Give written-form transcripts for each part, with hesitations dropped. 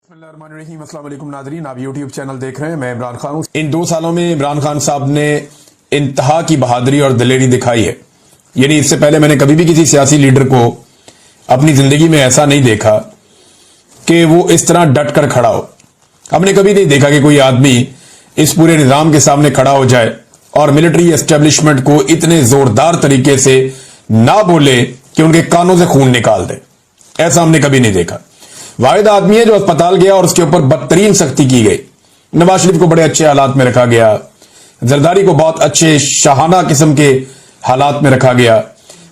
बिस्मिल्लाहिर्रहमानिर्रहीम। अस्सलाम वालेकुम नाज़रीन, आप यूट्यूब चैनल देख रहे हैं। मैं इमरान खान हूँ। इन 2 सालों में इमरान खान साहब ने इंतहा की बहादुरी और दिलेरी दिखाई है। यानी इससे पहले मैंने कभी भी किसी सियासी लीडर को अपनी जिंदगी में ऐसा नहीं देखा कि वो इस तरह डट कर खड़ा हो। हमने कभी नहीं देखा कि कोई आदमी इस पूरे निजाम के सामने खड़ा हो जाए और मिलिट्री एस्टेब्लिशमेंट को इतने जोरदार तरीके से ना बोले कि उनके कानों से खून निकाल दे। ऐसा हमने कभी नहीं देखा। वाहिद आदमी है जो अस्पताल गया और उसके ऊपर बदतरीन सख्ती की गई। नवाज शरीफ को बड़े अच्छे हालात में रखा गया, जरदारी को बहुत अच्छे शाहाना किस्म के हालात में रखा गया।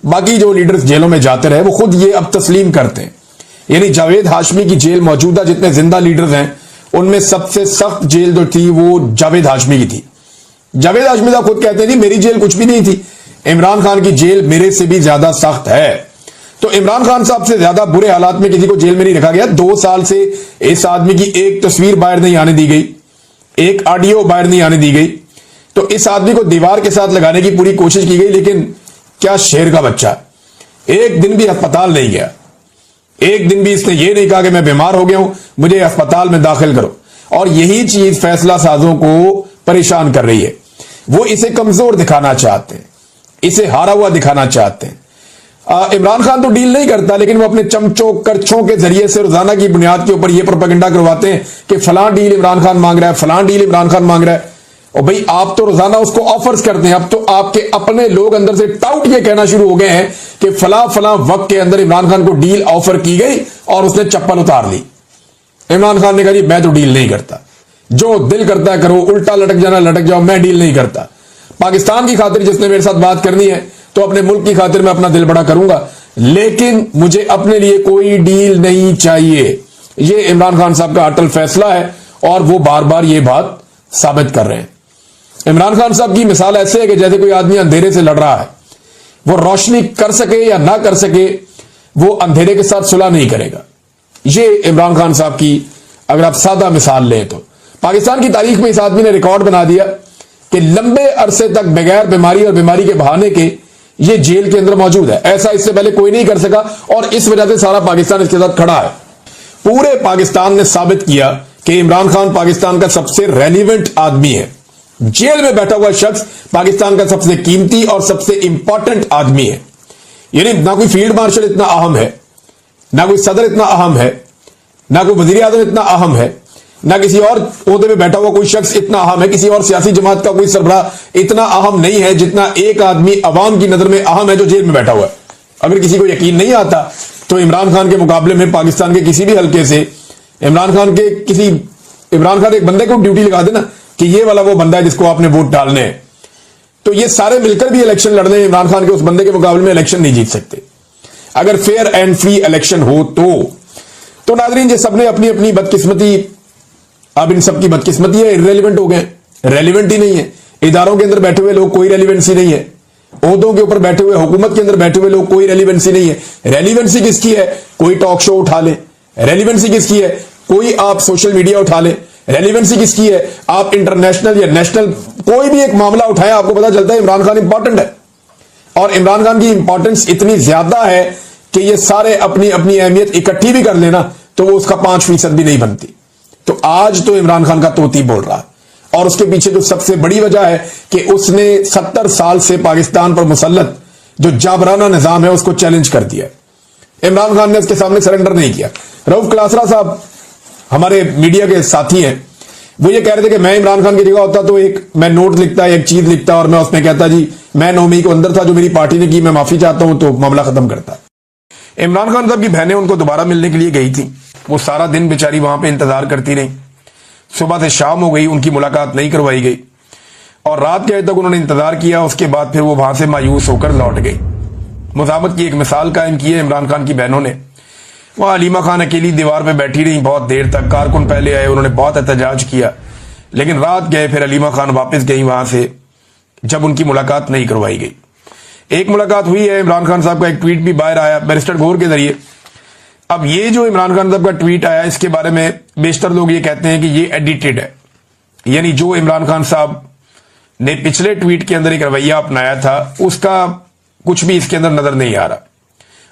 बाकी जो लीडर्स जेलों में जाते रहे वो खुद ये अब तस्लीम करते हैं। यानी जावेद हाशमी की जेल मौजूदा जितने जिंदा लीडर्स हैं उनमें सबसे सख्त जेल जो थी वो जावेद हाशमी की थी। जावेद हाशमी साहब खुद कहते हैं जी मेरी जेल कुछ भी नहीं थी, इमरान खान की जेल मेरे से भी ज्यादा सख्त है। तो इमरान खान साहब से ज्यादा बुरे हालात में किसी को जेल में नहीं रखा गया। 2 साल से इस आदमी की एक तस्वीर बाहर नहीं आने दी गई, एक ऑडियो बाहर नहीं आने दी गई। तो इस आदमी को दीवार के साथ लगाने की पूरी कोशिश की गई, लेकिन क्या शेर का बच्चा, एक दिन भी अस्पताल नहीं गया। एक दिन भी इसने ये नहीं कहा कि मैं बीमार हो गया हूं, मुझे अस्पताल में दाखिल करो। और यही चीज फैसला साजों को परेशान कर रही है। वो इसे कमजोर दिखाना चाहते हैं, इसे हारा हुआ दिखाना चाहते हैं। इमरान खान तो डील नहीं करता, लेकिन वो अपने चमचों करछों के जरिए से रोजाना की बुनियाद के ऊपर ये प्रोपेगेंडा करवाते हैं कि फलां डील इमरान खान मांग रहा है, फलां डील इमरान खान मांग रहा है। और भाई आप तो रोजाना उसको ऑफर्स करते हैं। अब तो आपके अपने लोग अंदर से टाउट ये कहना शुरू हो गए हैं कि फलां फलां वक्त के अंदर इमरान खान को डील ऑफर की गई और उसने चप्पल उतार ली। इमरान खान ने कहा जी मैं तो डील नहीं करता, जो दिल करता है करो, उल्टा लटक जाना लटक जाओ, मैं डील नहीं करता। पाकिस्तान की खातिर जिसने मेरे साथ बात करनी है तो अपने मुल्क की खातिर मैं अपना दिल बड़ा करूंगा, लेकिन मुझे अपने लिए कोई डील नहीं चाहिए। ये इमरान खान साहब का अटल फैसला है और वो बार बार ये बात साबित कर रहे हैं। इमरान खान साहब की मिसाल ऐसे है कि जैसे कोई आदमी अंधेरे से लड़ रहा है, वो रोशनी कर सके या ना कर सके, वो अंधेरे के साथ सुलह नहीं करेगा। ये इमरान खान साहब की अगर आप सादा मिसाल लें तो पाकिस्तान की तारीख में इस आदमी ने रिकॉर्ड बना दिया कि लंबे अरसे तक बगैर बीमारी और बीमारी के बहाने के ये जेल के अंदर मौजूद है। ऐसा इससे पहले कोई नहीं कर सका और इस वजह से सारा पाकिस्तान इसके साथ खड़ा है। पूरे पाकिस्तान ने साबित किया कि इमरान खान पाकिस्तान का सबसे रेलिवेंट आदमी है। जेल में बैठा हुआ शख्स पाकिस्तान का सबसे कीमती और सबसे इंपॉर्टेंट आदमी है। यानी ना कोई फील्ड मार्शल इतना अहम है, ना कोई सदर इतना अहम है, ना कोई वजीर आजम इतना अहम है, ना किसी और ओहदे में बैठा हुआ कोई शख्स इतना अहम है, किसी और सियासी जमात का कोई सरबराह इतना अहम नहीं है जितना एक आदमी अवाम की नजर में अहम है जो जेल में बैठा हुआ है। अगर किसी को यकीन नहीं आता तो इमरान खान के मुकाबले में पाकिस्तान के किसी भी हल्के से इमरान खान एक बंदे को ड्यूटी लगा देना कि ये वाला वो बंदा है जिसको आपने वोट डालने हैं, तो ये सारे मिलकर भी इलेक्शन लड़ने इमरान खान के उस बंदे के मुकाबले में इलेक्शन नहीं जीत सकते अगर फेयर एंड फ्री इलेक्शन हो तो नाजरीन ये सबने अपनी अपनी बदकिस्मती, अब इन सबकी बदकिस्मती है, इररेलेवेंट हो गए, रेलिवेंट ही नहीं है। इदारों के अंदर बैठे हुए लोग कोई रेलिवेंसी नहीं है, ओहदों के ऊपर बैठे हुए हुकूमत के अंदर बैठे हुए लोग कोई रेलिवेंसी नहीं है। रेलिवेंसी किसकी है? कोई टॉक शो उठा ले। रेलिवेंसी किसकी है? कोई आप सोशल मीडिया उठा ले। रेलिवेंसी किसकी है? आप इंटरनेशनल या नेशनल कोई भी एक मामला उठाएं, आपको पता चलता है इमरान खान इंपॉर्टेंट है। और इमरान खान की इंपॉर्टेंस इतनी ज्यादा है कि ये सारे अपनी अपनी अहमियत इकट्ठी भी कर लेना तो वो उसका 5% भी नहीं बनती। तो आज तो इमरान खान का तोती बोल रहा है और उसके पीछे जो सबसे बड़ी वजह है कि उसने 70 साल से पाकिस्तान पर मुसल्लत जो जाबराना निजाम है उसको चैलेंज कर दिया। इमरान खान ने उसके सामने सरेंडर नहीं किया। रऊफ क्लासरा साहब हमारे मीडिया के साथी हैं, वो ये कह रहे थे कि मैं इमरान खान की जगह होता तो मैं नोट लिखता, एक चीज लिखता और मैं उसमें कहता जी मैं 9 मई को अंदर था, जो मेरी पार्टी ने की, मैं माफी चाहता हूं, तो मामला खत्म करता। इमरान खान साहब की बहनें उनको दोबारा मिलने के लिए गई थी। वो सारा दिन बेचारी वहां पे इंतजार करती रही, सुबह से शाम हो गई, उनकी मुलाकात नहीं करवाई गई और रात के तक उन्होंने इंतजार किया। उसके बाद फिर वो वहां से मायूस होकर लौट गई। मुजामत की एक मिसाल कायम की है इमरान खान की बहनों ने। वहां अलीमा खान अकेली दीवार पे बैठी रही बहुत देर तक। कारकुन पहले आए, उन्होंने बहुत एहतजाज किया, लेकिन रात गए फिर अलीमा खान वापस गई वहां से जब उनकी मुलाकात नहीं करवाई गई। एक मुलाकात हुई है, इमरान खान साहब का एक ट्वीट भी बाहर आया बैरिस्टर गौर के जरिए। अब ये जो इमरान खान साहब का ट्वीट आया इसके बारे में बेशतर लोग ये कहते हैं कि ये एडिटेड है, यानी जो इमरान खान साहब ने पिछले ट्वीट के अंदर एक रवैया अपनाया था उसका कुछ भी इसके अंदर नजर नहीं आ रहा।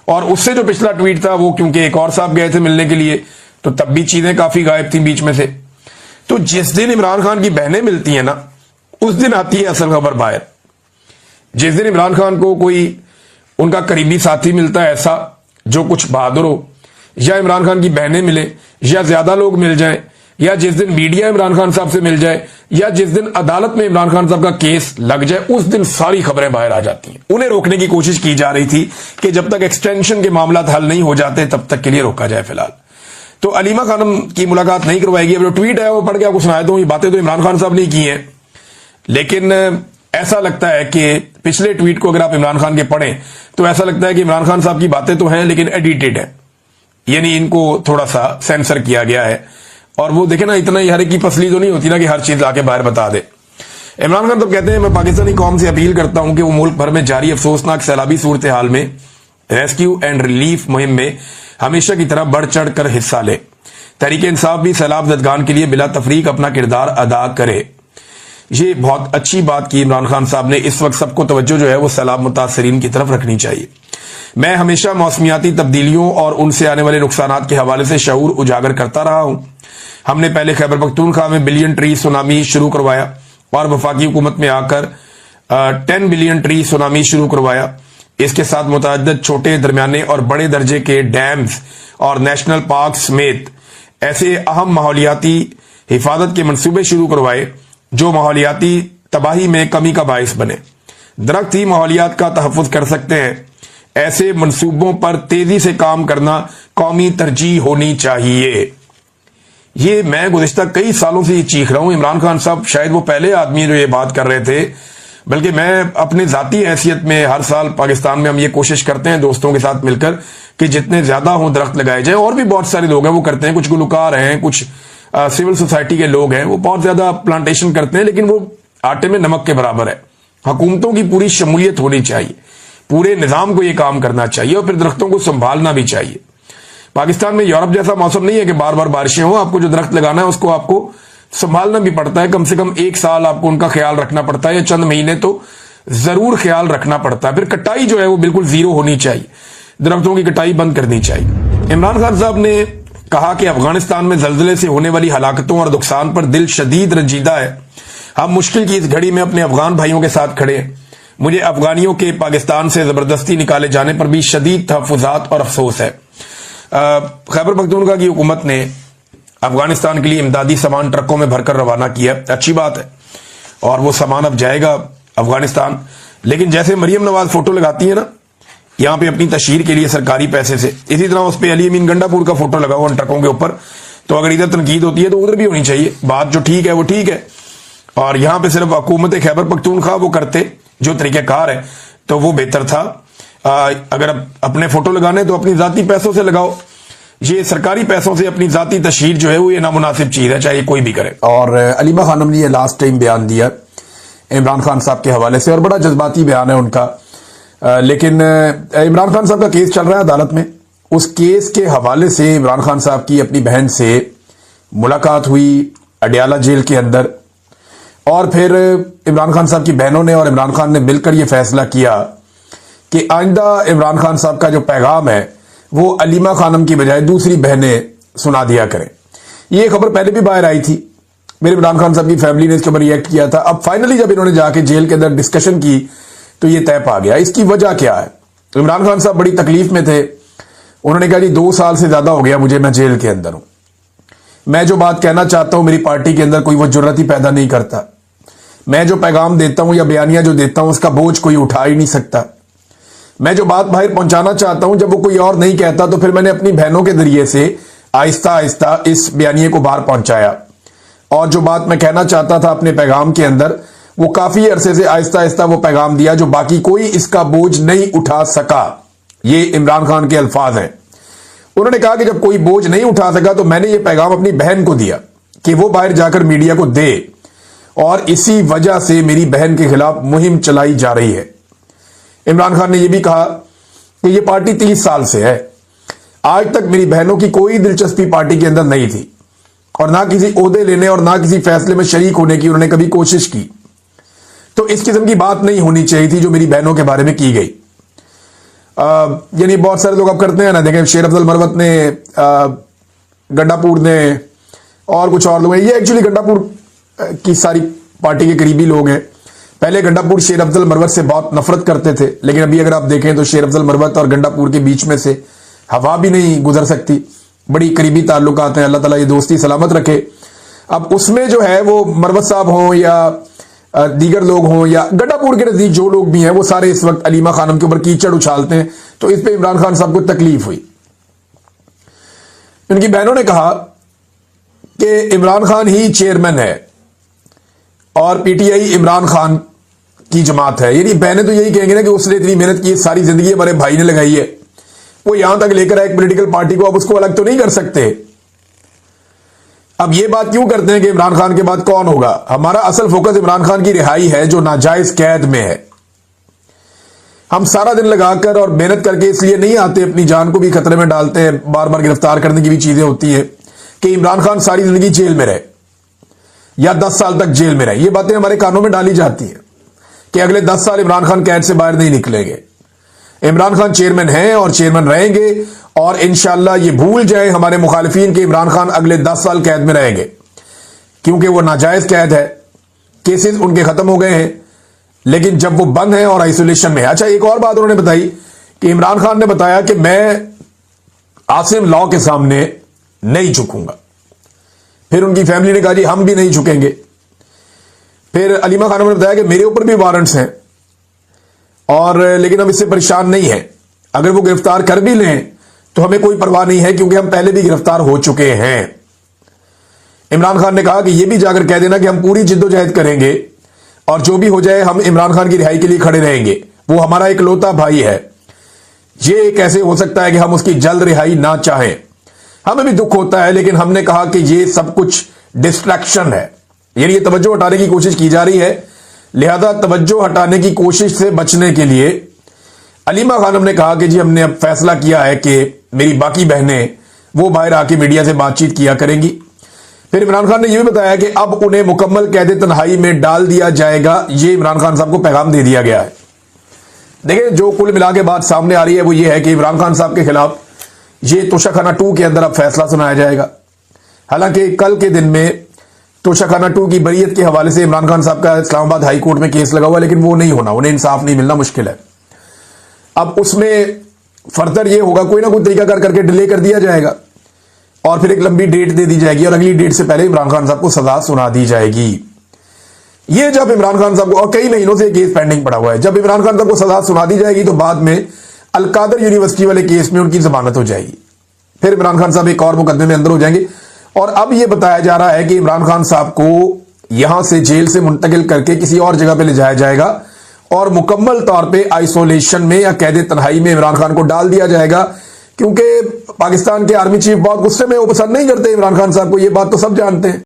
और उससे जो पिछला ट्वीट था वो क्योंकि एक और साहब गए थे मिलने के लिए तो तब भी चीजें काफी गायब थी बीच में से। तो जिस दिन इमरान खान की बहनें मिलती हैं ना, उस दिन आती है असल खबर बाहर। जिस दिन इमरान खान को कोई उनका करीबी साथी मिलता है ऐसा जो कुछ बहादुर हो, या इमरान खान की बहनें मिले, या ज्यादा लोग मिल जाएं, या जिस दिन मीडिया इमरान खान साहब से मिल जाए, या जिस दिन अदालत में इमरान खान साहब का केस लग जाए, उस दिन सारी खबरें बाहर आ जाती हैं। उन्हें रोकने की कोशिश की जा रही थी कि जब तक एक्सटेंशन के मामला हल नहीं हो जाते तब तक के लिए रोका जाए फिलहाल। तो अलीमा खानम की मुलाकात नहीं करवाएगी। अब जो ट्वीट है वो पढ़ के आपको सुनाया दूं, ये बातें तो इमरान खान साहब ने की हैं, लेकिन ऐसा लगता है कि पिछले ट्वीट को अगर आप इमरान खान के पढ़ें तो ऐसा लगता है कि इमरान खान साहब की बातें तो हैं लेकिन एडिटेड है, यानी इनको थोड़ा सा सेंसर किया गया है। और वो देखे ना, इतना ही हर एक की पसली तो नहीं होती ना कि हर चीज आके बाहर बता दे। इमरान खान तो कहते हैं, मैं पाकिस्तानी कौम से अपील करता हूं कि वो मुल्क भर में जारी अफसोसनाक सैलाबी सूरत हाल में रेस्क्यू एंड रिलीफ मुहिम में हमेशा की तरह बढ़ चढ़ कर हिस्सा ले। तहरीक इंसाफ भी सैलाब जदगान के लिए बिला तफरीक अपना किरदार अदा करे। ये बहुत अच्छी बात की इमरान खान साहब ने। इस वक्त सबको तवज्जो जो है वो सैलाब मुतासरीन की तरफ रखनी चाहिए। मैं हमेशा मौसमियाती तब्दीलियों और उनसे आने वाले नुकसानात के हवाले से शऊर उजागर करता रहा हूं। हमने पहले खैबर पख्तूनख्वा में बिलियन ट्री सुनामी शुरू करवाया और वफाकी हुकूमत में आकर 10 बिलियन ट्री सुनामी शुरू करवाया। इसके साथ मुतअद्दिद छोटे, दरमियाने और बड़े दर्जे के डैम्स और नेशनल पार्क समेत ऐसे अहम माहौलियाती हिफाजत के मंसूबे शुरू करवाए जो माहौलियाती तबाही में कमी का बाइस बने। दरख्त ही माहौलियात का तहफ़्फ़ुज़ कर सकते हैं। ऐसे मंसूबों पर तेजी से काम करना कौमी तरजीह होनी चाहिए। ये मैं गुज़िश्ता कई सालों से ये चीख रहा हूं। इमरान खान साहब शायद वो पहले आदमी हैं जो ये बात कर रहे थे, बल्कि मैं अपनी जाती हैसियत में हर साल पाकिस्तान में हम ये कोशिश करते हैं दोस्तों के साथ मिलकर कि जितने ज्यादा हों दरख्त लगाए जाए। और भी बहुत सारे लोग हैं वो करते हैं, कुछ गुलकार हैं, कुछ सिविल सोसाइटी के लोग हैं, वो बहुत ज्यादा प्लांटेशन करते हैं, लेकिन वो आटे में नमक के बराबर है। हुकूमतों की पूरी शमूलियत होनी चाहिए, पूरे निजाम को ये काम करना चाहिए और फिर दरख्तों को संभालना भी चाहिए। पाकिस्तान में यूरोप जैसा मौसम नहीं है कि बार बार बारिशें हो। आपको जो दरख्त लगाना है उसको आपको संभालना भी पड़ता है। कम से कम 1 साल आपको उनका ख्याल रखना पड़ता है, या चंद महीने तो जरूर ख्याल रखना पड़ता है। फिर कटाई जो है वो बिल्कुल जीरो होनी चाहिए, दरख्तों की कटाई बंद करनी चाहिए। इमरान खान साहब ने कहा कि अफगानिस्तान में जल्जले से होने वाली हलाकतों और नुकसान पर दिल शदीद रंजीदा है। हम मुश्किल की इस घड़ी में अपने अफगान भाइयों के साथ खड़े हैं। मुझे अफगानियों के पाकिस्तान से जबरदस्ती निकाले जाने पर भी शदीद तहफ़्फ़ुज़ात और अफसोस है। खैबर पख्तूनख्वा की हुकूमत ने अफगानिस्तान के लिए इमदादी सामान ट्रकों में भरकर रवाना किया, अच्छी बात है, और वो सामान अब जाएगा अफगानिस्तान। लेकिन जैसे मरियम नवाज फोटो लगाती है ना यहां पे अपनी तशहीर के लिए सरकारी पैसे से, इसी तरह उस पर अली अमीन गंडापुर का फोटो लगा हुआ उन ट्रकों के ऊपर। तो अगर इधर तनकीद होती है तो उधर भी होनी चाहिए। बात जो ठीक है वो ठीक है, और यहां पे सिर्फ हुकूमत खैबर पख्तूनख्वा वो करते जो तरीक़ेकार है तो वो बेहतर था। अगर अपने फोटो लगाने तो अपनी जाती पैसों से लगाओ। ये सरकारी पैसों से अपनी जाती तशहीर जो है वो ये नामुनासिब चीज है, चाहे कोई भी करे। और अलीमा खानम ने ये लास्ट टाइम बयान दिया इमरान खान साहब के हवाले से, और बड़ा जज्बाती बयान है उनका। लेकिन इमरान खान साहब का केस चल रहा है अदालत में। उस केस के हवाले से इमरान खान साहब की अपनी बहन से मुलाकात हुई अडियाला जेल के अंदर, और फिर इमरान खान साहब की बहनों ने और इमरान खान ने मिलकर यह फैसला किया कि आइंदा इमरान खान साहब का जो पैगाम है वो अलीमा खानम की बजाय दूसरी बहनें सुना दिया करें। ये खबर पहले भी बाहर आई थी, मेरे इमरान खान साहब की फैमिली ने इसके ऊपर रिएक्ट किया था। अब फाइनली जब इन्होंने जाके जेल के अंदर डिस्कशन की तो ये तय पा गया। इसकी वजह क्या है? इमरान खान साहब बड़ी तकलीफ में थे। उन्होंने कहा जी 2 साल से ज्यादा हो गया मुझे, मैं जेल के अंदर हूं, मैं जो बात कहना चाहता हूं मेरी पार्टी के अंदर कोई वो जुर्रत ही पैदा नहीं करता, मैं जो पैगाम देता हूं या बयानिया जो देता हूं उसका बोझ कोई उठा ही नहीं सकता, मैं जो बात बाहर पहुंचाना चाहता हूं जब वो कोई और नहीं कहता तो फिर मैंने अपनी बहनों के जरिए से आहिस्ता आहिस्ता इस बयानिए को बाहर पहुंचाया, और जो बात मैं कहना चाहता था अपने पैगाम के अंदर वो काफी अरसे से आहिस्ता आहिस्ता वो पैगाम दिया जो बाकी कोई इसका बोझ नहीं उठा सका। ये इमरान खान के अल्फाज हैं। उन्होंने कहा कि जब कोई बोझ नहीं उठा सका तो मैंने ये पैगाम अपनी बहन को दिया कि वो बाहर जाकर मीडिया को दे, और इसी वजह से मेरी बहन के खिलाफ मुहिम चलाई जा रही है। इमरान खान ने यह भी कहा कि यह पार्टी 30 साल से है, आज तक मेरी बहनों की कोई दिलचस्पी पार्टी के अंदर नहीं थी, और ना किसी ओहदे लेने और ना किसी फैसले में शरीक होने की उन्होंने कभी कोशिश की। तो इस किस्म की बात नहीं होनी चाहिए थी जो मेरी बहनों के बारे में की गई। यानी बहुत सारे लोग अब करते हैं ना, देखें शेर अफजल मरवत ने गंडापुर ने और कुछ और लोग हैं। ये एक्चुअली गंडापुर की सारी पार्टी के करीबी लोग हैं। पहले गंडापुर शेर अफजल मरवत से बहुत नफरत करते थे, लेकिन अभी अगर आप देखें तो शेर अफजल मरवत और गंडापुर के बीच में से हवा भी नहीं गुजर सकती। बड़ी करीबी ताल्लुकात हैं। अल्लाह ताला ये दोस्ती सलामत रखे। अब उसमें जो है वो मरवत साहब हों या दीगर लोग हों या गंडापुर के नजदीक जो लोग भी हैं, वो सारे इस वक्त अलीमा खानम के ऊपर कीचड़ उछालते हैं। तो इस पे इमरान खान साहब को तकलीफ हुई। उनकी बहनों ने कहा कि इमरान खान ही चेयरमैन है और पीटीआई इमरान खान की जमात है। यानी बहनें तो यही कहेंगे ना कि उसने इतनी मेहनत की, सारी जिंदगी हमारे भाई ने लगाई है, वो यहां तक लेकर आए एक पॉलिटिकल पार्टी को, अब उसको अलग तो नहीं कर सकते। अब ये बात क्यों करते हैं कि इमरान खान के बाद कौन होगा? हमारा असल फोकस इमरान खान की रिहाई है, जो नाजायज कैद में है। हम सारा दिन लगाकर और मेहनत करके इसलिए नहीं आते, अपनी जान को भी खतरे में डालते हैं, बार बार गिरफ्तार करने की भी चीजें होती हैं कि इमरान खान सारी जिंदगी जेल में रहे या 10 साल तक जेल में रहे। ये बातें हमारे कानों में डाली जाती हैं कि अगले 10 साल इमरान खान कैद से बाहर नहीं निकलेंगे। इमरान खान चेयरमैन हैं और चेयरमैन रहेंगे, और इंशाअल्लाह ये भूल जाए हमारे मुखालिफिन कि इमरान खान अगले 10 साल कैद में रहेंगे, क्योंकि वो नाजायज कैद है। केसेस उनके खत्म हो गए हैं, लेकिन जब वो बंद है और आइसोलेशन में है। अच्छा, एक और बात उन्होंने बताई कि इमरान खान ने बताया कि मैं आसिम लॉ के सामने नहीं झुकूंगा। फिर उनकी फैमिली ने कहा जी हम भी नहीं झुकेंगे। फिर अलीमा खानम ने बताया कि मेरे ऊपर भी वारंट्स हैं और लेकिन हम इससे परेशान नहीं हैं, अगर वो गिरफ्तार कर भी लें तो हमें कोई परवाह नहीं है, क्योंकि हम पहले भी गिरफ्तार हो चुके हैं। इमरान खान ने कहा कि यह भी जाकर कह देना कि हम पूरी जिद्दोजहद करेंगे और जो भी हो जाए हम इमरान खान की रिहाई के लिए खड़े रहेंगे, वो हमारा इकलौता भाई है। ये कैसे हो सकता है कि हम उसकी जल्द रिहाई ना चाहें? हमें भी दुख होता है, लेकिन हमने कहा कि ये सब कुछ डिस्ट्रैक्शन है, यानी ये तवज्जो हटाने की कोशिश की जा रही है। लिहाजा तवज्जो हटाने की कोशिश से बचने के लिए अलीमा खानम ने कहा कि जी हमने अब फैसला किया है कि मेरी बाकी बहनें वो बाहर आके मीडिया से बातचीत किया करेंगी। फिर इमरान खान ने यह भी बताया कि अब उन्हें मुकम्मल कैद तन्हाई में डाल दिया जाएगा। ये इमरान खान साहब को पैगाम दे दिया गया है। देखिए, जो कुल मिला के बात सामने आ रही है वो ये है कि इमरान खान साहब के खिलाफ ये तोशाखाना 2 के अंदर अब फैसला सुनाया जाएगा। हालांकि कल के दिन में तोशाखाना 2 की बरीयत के हवाले से इमरान खान साहब का इस्लामाबाद हाई कोर्ट में केस लगा हुआ है, लेकिन वो नहीं होना, उन्हें इंसाफ नहीं मिलना मुश्किल है। अब उसमें फर्दर ये होगा, कोई ना कोई तरीका करके डिले कर दिया जाएगा और फिर एक लंबी डेट दे दी जाएगी और अगली डेट से पहले इमरान खान साहब को सजा सुना दी जाएगी। ये जब इमरान खान साहब को, और कई महीनों से केस पेंडिंग पड़ा हुआ है, जब इमरान खान साहब को सजा सुना दी जाएगी तो बाद में अलकादर यूनिवर्सिटी वाले केस में उनकी जमानत हो जाएगी। फिर इमरान खान साहब एक और मुकदमे में अंदर हो जाएंगे। और अब यह बताया जा रहा है कि इमरान खान साहब को यहां से जेल से मुंतकिल करके किसी और जगह पे ले जाया जाएगा और मुकम्मल तौर पे आइसोलेशन में या कैद तन्हाई में इमरान खान को डाल दिया जाएगा, क्योंकि पाकिस्तान के आर्मी चीफ बहुत गुस्से में, वो पसंद नहीं करते इमरान खान साहब को, ये बात तो सब जानते हैं।